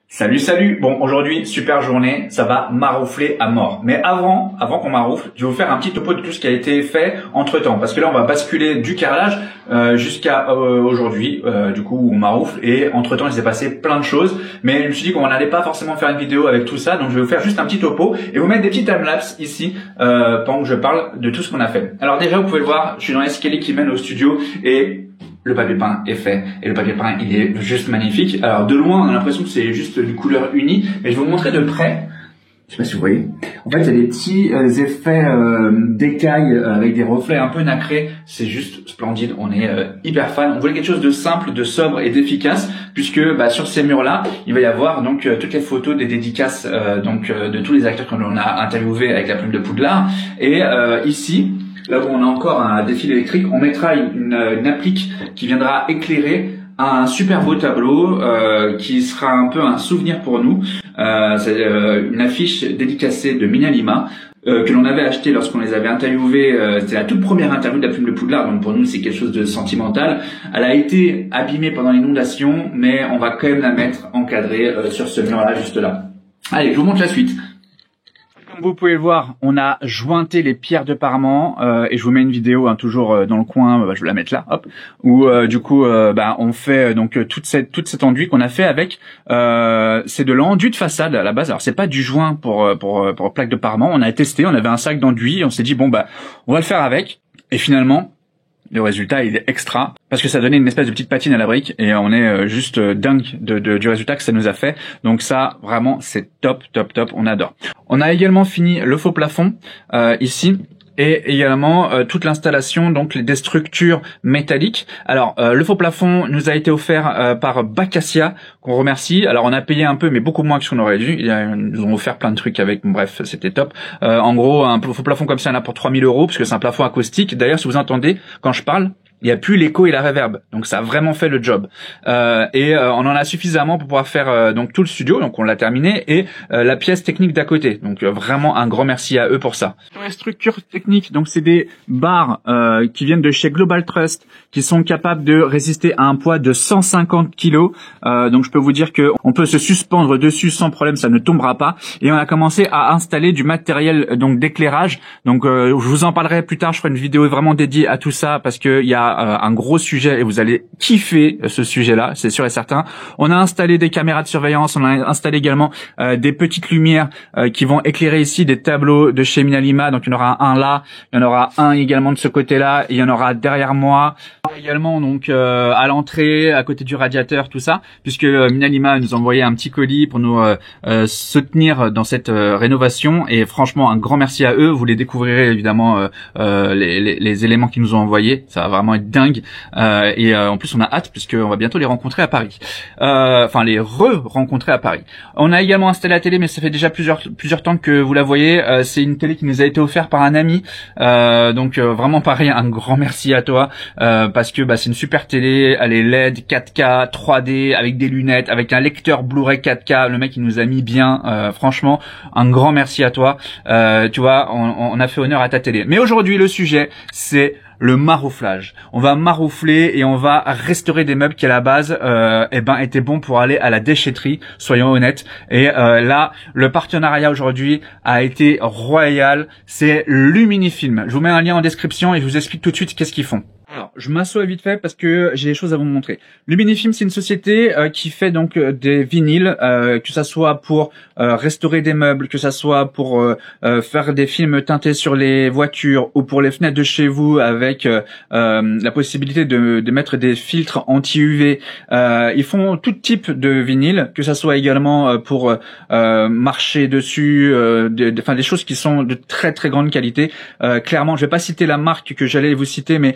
Salut, salut. Bon, aujourd'hui, super journée, ça va maroufler à mort. Mais avant qu'on maroufle, je vais vous faire un petit topo de tout ce qui a été fait entre temps. Parce que là, on va basculer du carrelage jusqu'à aujourd'hui, du coup, où on maroufle. Et entre temps, il s'est passé plein de choses. Mais je me suis dit qu'on n'allait pas forcément faire une vidéo avec tout ça. Donc, je vais vous faire juste un petit topo et vous mettre des petits timelapses ici pendant que je parle de tout ce qu'on a fait. Alors déjà, vous pouvez le voir, je suis dans l'escalier qui mène au studio et le papier peint est fait et le papier peint il est juste magnifique. Alors de loin on a l'impression que c'est juste une couleur unie, mais je vais vous montrer de près. Je sais pas si vous voyez. En fait il y a des petits effets d'écailles avec des reflets un peu nacrés. C'est juste splendide. On est hyper fan. On voulait quelque chose de simple, de sobre et d'efficace, puisque sur ces murs là il va y avoir donc toutes les photos des dédicaces de tous les acteurs qu'on a interviewés avec la plume de Poudlard. Et ici, là où on a encore un défilé électrique, on mettra une applique qui viendra éclairer un super beau tableau qui sera un peu un souvenir pour nous. C'est une affiche dédicacée de Mina Lima que l'on avait acheté lorsqu'on les avait interviewés. C'était la toute première interview de la plume de Poudlard, donc pour nous c'est quelque chose de sentimental. Elle a été abîmée pendant l'inondation, mais on va quand même la mettre encadrée sur ce mur-là, juste là. Allez, je vous montre la suite. Comme vous pouvez le voir, on a jointé les pierres de parement et je vous mets une vidéo toujours dans le coin, je vais la mettre là, hop, où du coup on fait donc toute cette enduit qu'on a fait avec c'est de l'enduit de façade à la base. Alors c'est pas du joint pour plaque de parement, on a testé, on avait un sac d'enduit, on s'est dit bon on va le faire avec et finalement le résultat il est extra parce que ça donnait une espèce de petite patine à la brique et on est juste dingue du résultat que ça nous a fait. Donc ça vraiment c'est top, on adore. On a également fini le faux plafond ici. Et également toute l'installation donc des structures métalliques. Alors le faux plafond nous a été offert par Bacassia, qu'on remercie. Alors on a payé un peu mais beaucoup moins que ce qu'on aurait dû. Ils nous ont offert plein de trucs avec, bref c'était top. En gros un faux plafond comme ça il y en a pour 3000 € parce que c'est un plafond acoustique. D'ailleurs si vous entendez quand je parle, il n'y a plus l'écho et la reverb, donc ça a vraiment fait le job. On en a suffisamment pour pouvoir faire donc tout le studio, donc on l'a terminé, et la pièce technique d'à côté. Donc vraiment un grand merci à eux pour ça. Sur les structures techniques, donc c'est des barres qui viennent de chez Global Trust, qui sont capables de résister à un poids de 150 kg. Donc je peux vous dire que on peut se suspendre dessus sans problème, ça ne tombera pas. Et on a commencé à installer du matériel donc d'éclairage. Donc je vous en parlerai plus tard. Je ferai une vidéo vraiment dédiée à tout ça parce que il y a un gros sujet et vous allez kiffer ce sujet-là, c'est sûr et certain. On a installé des caméras de surveillance, on a installé également des petites lumières qui vont éclairer ici des tableaux de chez Mina Lima. Donc il y en aura un là, il y en aura un également de ce côté-là, et il y en aura derrière moi. Également donc à l'entrée, à côté du radiateur, tout ça, puisque Mina Lima nous a envoyé un petit colis pour nous soutenir dans cette rénovation. Et franchement, un grand merci à eux. Vous les découvrirez évidemment les éléments qu'ils nous ont envoyés. Ça va vraiment être dingue. En plus, on a hâte puisqu'on va bientôt les rencontrer à Paris. Enfin, les re-rencontrer à Paris. On a également installé la télé, mais ça fait déjà plusieurs temps que vous la voyez. C'est une télé qui nous a été offerte par un ami. Donc vraiment pareil, un grand merci à toi. Parce que c'est une super télé, elle est LED, 4K, 3D, avec des lunettes, avec un lecteur Blu-ray 4K. Le mec il nous a mis bien, franchement, un grand merci à toi. Tu vois, on a fait honneur à ta télé. Mais aujourd'hui le sujet c'est le marouflage. On va maroufler et on va restaurer des meubles qui à la base étaient bons pour aller à la déchetterie, soyons honnêtes. Et là, le partenariat aujourd'hui a été royal. C'est Luminifilm. Je vous mets un lien en description et je vous explique tout de suite qu'est-ce qu'ils font. Alors, je m'assois vite fait parce que j'ai des choses à vous montrer. Luminifilm, c'est une société qui fait donc des vinyles, que ça soit pour restaurer des meubles, que ça soit pour faire des films teintés sur les voitures ou pour les fenêtres de chez vous avec la possibilité de mettre des filtres anti-UV. Ils font tout type de vinyle, que ça soit également pour marcher dessus, des choses qui sont de très très grande qualité. Clairement, je vais pas citer la marque que j'allais vous citer, mais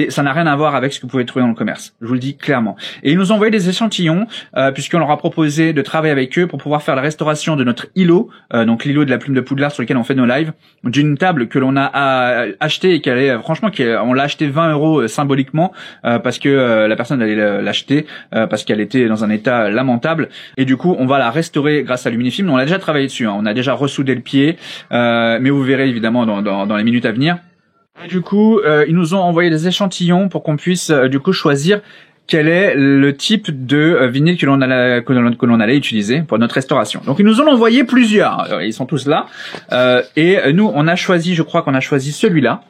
ça n'a rien à voir avec ce que vous pouvez trouver dans le commerce. Je vous le dis clairement. Et ils nous ont envoyé des échantillons, puisqu'on leur a proposé de travailler avec eux pour pouvoir faire la restauration de notre îlot, donc l'îlot de la plume de Poudlard sur lequel on fait nos lives, d'une table que l'on a acheté et on l'a acheté 20 € symboliquement, parce que la personne allait l'acheter, parce qu'elle était dans un état lamentable. Et du coup, on va la restaurer grâce à Luminifilm. On a déjà travaillé dessus, on a déjà ressoudé le pied, mais vous verrez évidemment dans les minutes à venir. Et du coup, ils nous ont envoyé des échantillons pour qu'on puisse du coup choisir quel est le type de vinyle que l'on allait utiliser pour notre restauration. Donc ils nous ont envoyé plusieurs, ils sont tous là, et nous on a choisi, je crois qu'on a choisi celui-là,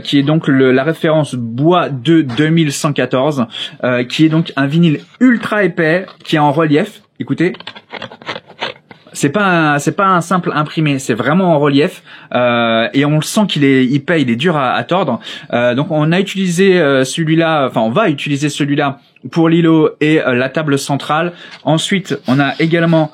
qui est donc la référence Bois de 2114, qui est donc un vinyle ultra épais, qui est en relief. Écoutez. C'est pas un simple imprimé, c'est vraiment en relief, et on le sent qu'il est épais, il est dur à tordre. Donc on a utilisé celui-là, enfin on va utiliser celui-là pour l'îlot et la table centrale. Ensuite, on a également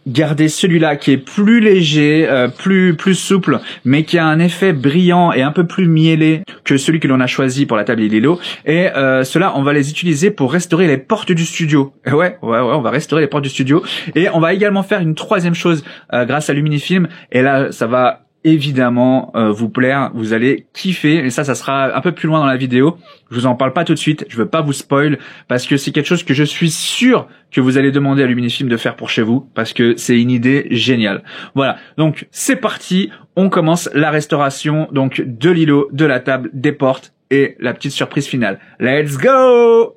gardé celui-là qui est plus léger, plus souple, mais qui a un effet brillant et un peu plus mielé que celui que l'on a choisi pour la table et l'îlot. Et ceux-là, on va les utiliser pour restaurer les portes du studio. Ouais, on va restaurer les portes du studio. Et on va également faire une troisième chose grâce à Luminifilm. Et là, ça va évidemment vous plaire, vous allez kiffer, et ça sera un peu plus loin dans la vidéo. Je vous en parle pas tout de suite, je veux pas vous spoil, parce que c'est quelque chose que je suis sûr que vous allez demander à Luminifilm de faire pour chez vous, parce que c'est une idée géniale. Voilà, donc c'est parti, on commence la restauration donc de l'îlot, de la table, des portes et la petite surprise finale. Let's go!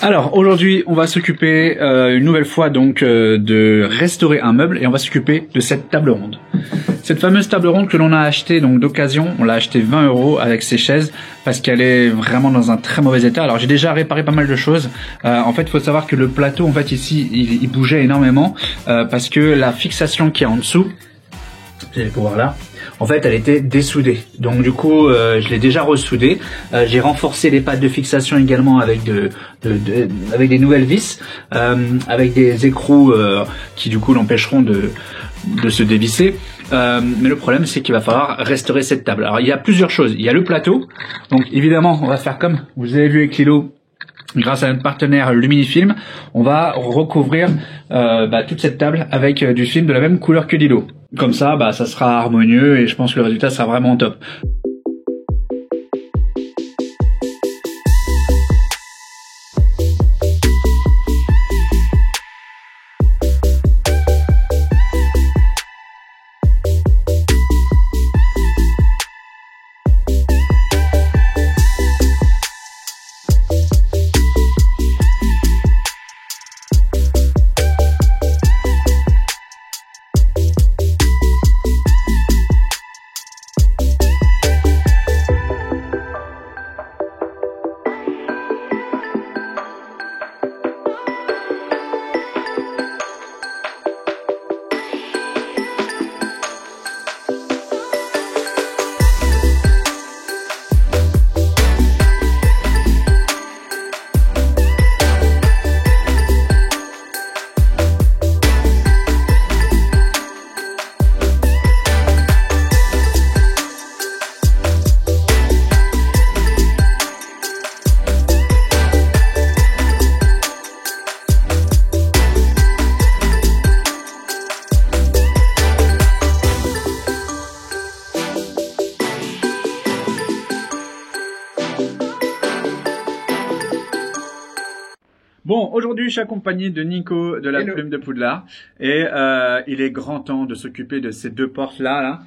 Alors aujourd'hui, on va s'occuper une nouvelle fois donc de restaurer un meuble, et on va s'occuper de cette table ronde. Cette fameuse table ronde que l'on a achetée donc d'occasion, on l'a achetée 20 € avec ses chaises parce qu'elle est vraiment dans un très mauvais état. Alors j'ai déjà réparé pas mal de choses. En fait, il faut savoir que le plateau, en fait ici, il bougeait énormément parce que la fixation qui est en dessous, vous allez pouvoir là. En fait, elle était dessoudée. Donc du coup, je l'ai déjà ressoudée. J'ai renforcé les pattes de fixation également avec avec des nouvelles vis, avec des écrous qui du coup l'empêcheront de se dévisser. Mais le problème, c'est qu'il va falloir restaurer cette table. Alors il y a plusieurs choses. Il y a le plateau. Donc évidemment, on va faire comme vous avez vu avec Lilo. Grâce à notre partenaire Luminifilm, on va recouvrir toute cette table avec du film de la même couleur que l'îlot. Comme ça, ça sera harmonieux et je pense que le résultat sera vraiment top. Bon, aujourd'hui, je suis accompagné de Nico de la Hello. Plume de Poudlard et il est grand temps de s'occuper de ces deux portes-là,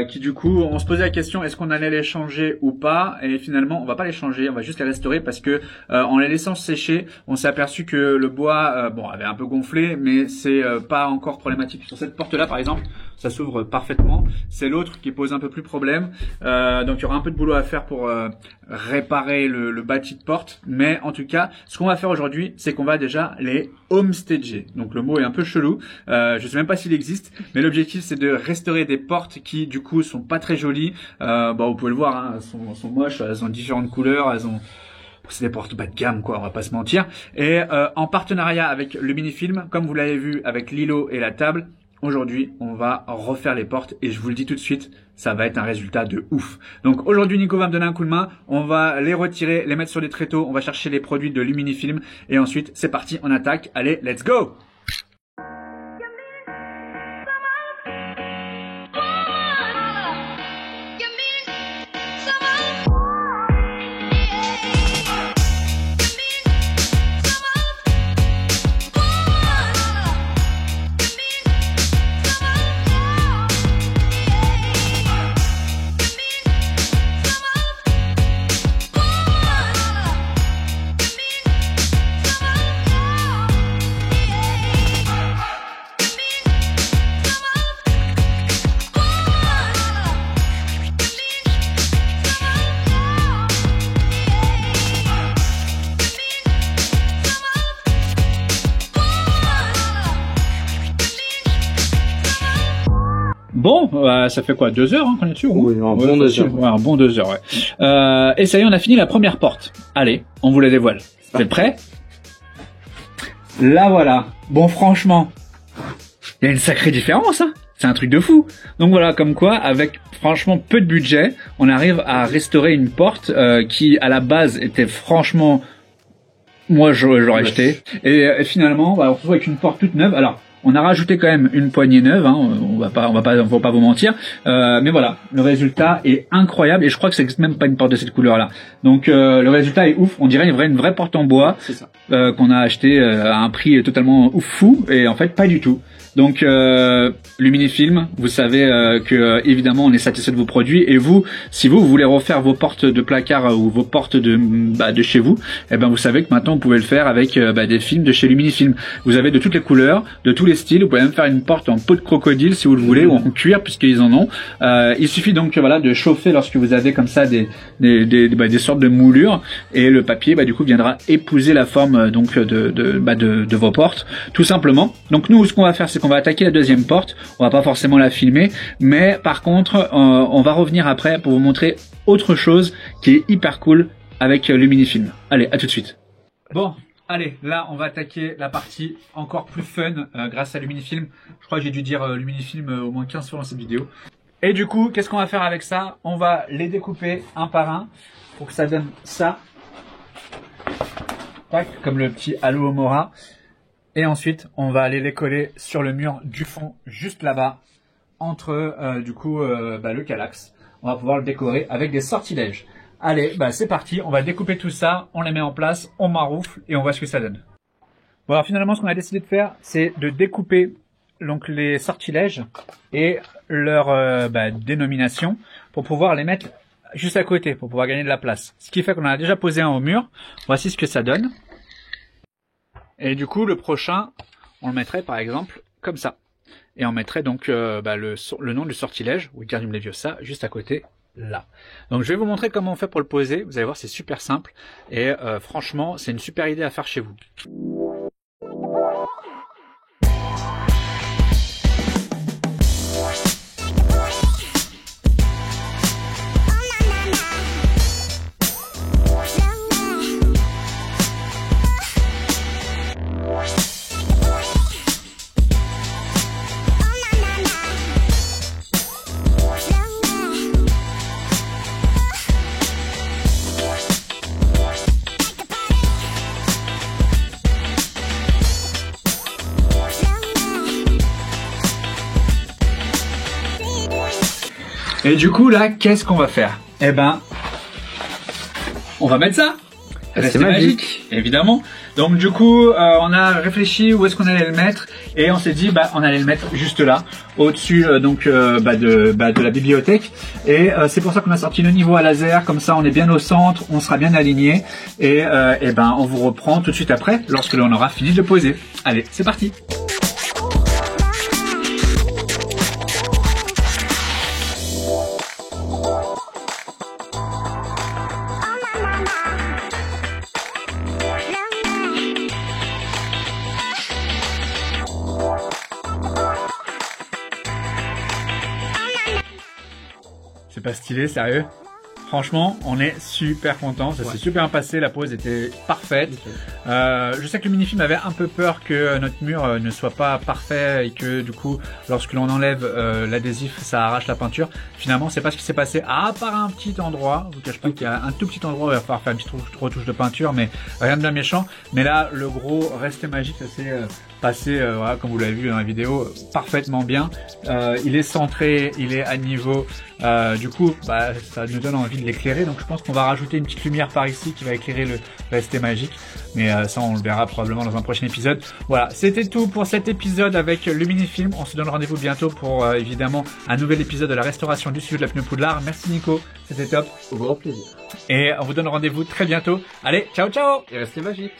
qui du coup, on se posait la question, est-ce qu'on allait les changer ou pas? Et finalement, on va pas les changer, on va juste les restaurer parce que en les laissant sécher, on s'est aperçu que le bois, avait un peu gonflé, mais c'est pas encore problématique. Sur cette porte-là, par exemple, ça s'ouvre parfaitement. C'est l'autre qui pose un peu plus problème. Donc il y aura un peu de boulot à faire pour réparer le bâti de porte. Mais en tout cas, ce qu'on va faire aujourd'hui, c'est qu'on va déjà les homestager. Donc le mot est un peu chelou. Je sais même pas s'il existe, mais l'objectif c'est de restaurer des portes qui du coup sont pas très jolies. Vous pouvez le voir, hein, elles sont moches, elles ont différentes couleurs, c'est des portes bas de gamme, quoi, on va pas se mentir. Et en partenariat avec le mini-film, comme vous l'avez vu avec l'îlot et la table, aujourd'hui, on va refaire les portes et je vous le dis tout de suite, ça va être un résultat de ouf. Donc aujourd'hui, Nico va me donner un coup de main, on va les retirer, les mettre sur des tréteaux, on va chercher les produits de Luminifilm et ensuite, c'est parti, on attaque. Allez, let's go! Bon, ça fait quoi, 2 heures qu'on est dessus? Oui, un bon 2 heures. Ouais, un bon 2 heures, ouais. Et ça y est, on a fini la première porte. Allez, on vous la dévoile. Vous êtes prêts? Là, voilà. Bon, franchement, il y a une sacrée différence, hein. C'est un truc de fou. Donc voilà, comme quoi, avec franchement peu de budget, on arrive à restaurer une porte qui, à la base, était franchement... Moi, j'aurais jeté. Et finalement, on se retrouve avec une porte toute neuve. Alors, on a rajouté quand même une poignée neuve, hein, on va pas vous mentir, mais voilà, le résultat est incroyable et je crois que c'est même pas une porte de cette couleur-là. Donc le résultat est ouf, on dirait une vraie porte en bois qu'on a acheté à un prix totalement fou et en fait pas du tout. Donc Luminifilm, vous savez que évidemment on est satisfait de vos produits et vous, si vous voulez refaire vos portes de placard ou vos portes de chez vous, eh ben vous savez que maintenant vous pouvez le faire avec des films de chez Luminifilm. Vous avez de toutes les couleurs, de tous les styles, vous pouvez même faire une porte en peau de crocodile si vous le voulez ou en cuir puisqu'ils en ont. Il suffit donc voilà de chauffer lorsque vous avez comme ça des sortes de moulures et le papier du coup viendra épouser la forme donc de vos portes tout simplement. Donc nous ce qu'on va faire c'est qu'on va attaquer la deuxième porte, on va pas forcément la filmer, mais par contre on va revenir après pour vous montrer autre chose qui est hyper cool avec Luminifilm. Allez, à tout de suite. Bon, allez, là on va attaquer la partie encore plus fun grâce à Luminifilm. Je crois que j'ai dû dire Luminifilm au moins 15 fois dans cette vidéo. Et du coup, qu'est-ce qu'on va faire avec ça? On va les découper un par un pour que ça donne ça. Tac, comme le petit Alohomora. Et ensuite, on va aller les coller sur le mur du fond, juste là-bas, entre le Kallax. On va pouvoir le décorer avec des sortilèges. Allez, c'est parti, on va découper tout ça, on les met en place, on maroufle et on voit ce que ça donne. Bon alors finalement, ce qu'on a décidé de faire, c'est de découper donc les sortilèges et leur dénomination pour pouvoir les mettre juste à côté, pour pouvoir gagner de la place. Ce qui fait qu'on en a déjà posé un au mur. Voici ce que ça donne. Et du coup, le prochain, on le mettrait par exemple comme ça. Et on mettrait donc le nom du sortilège, Wingardium Leviosa, juste à côté, là. Donc je vais vous montrer comment on fait pour le poser. Vous allez voir, c'est super simple. Et franchement, c'est une super idée à faire chez vous. Et du coup là, qu'est-ce qu'on va faire? Eh ben, on va mettre ça. C'est magique. Évidemment. Donc du coup, on a réfléchi où est-ce qu'on allait le mettre et on s'est dit on allait le mettre juste là, au-dessus de la bibliothèque. Et c'est pour ça qu'on a sorti le niveau à laser, comme ça on est bien au centre, on sera bien aligné et on vous reprend tout de suite après lorsque l'on aura fini de le poser. Allez, c'est parti. C'est pas stylé, sérieux? Franchement, on est super content, ça s'est super bien passé, la pose était parfaite. Je sais que le mini-film avait un peu peur que notre mur ne soit pas parfait et que du coup, lorsque l'on enlève l'adhésif, ça arrache la peinture. Finalement, c'est pas ce qui s'est passé, à part un petit endroit. Je vous cache pas qu'il y a un tout petit endroit où il va falloir faire une petite retouche de peinture, mais rien de bien méchant. Mais là, le gros reste magique, ça s'est passé, voilà, comme vous l'avez vu dans la vidéo, parfaitement bien. Il est centré, il est à niveau. Du coup, ça nous donne envie de l'éclairer, donc je pense qu'on va rajouter une petite lumière par ici qui va éclairer le resté magique, mais ça on le verra probablement dans un prochain épisode. Voilà, c'était tout pour cet épisode avec le mini-film. On se donne rendez-vous bientôt pour évidemment un nouvel épisode de la restauration du studio de la Pneu Poudlard. Merci Nico, c'était top. Au grand plaisir. Et on vous donne rendez-vous très bientôt. Allez, ciao ciao. Et restez magiques.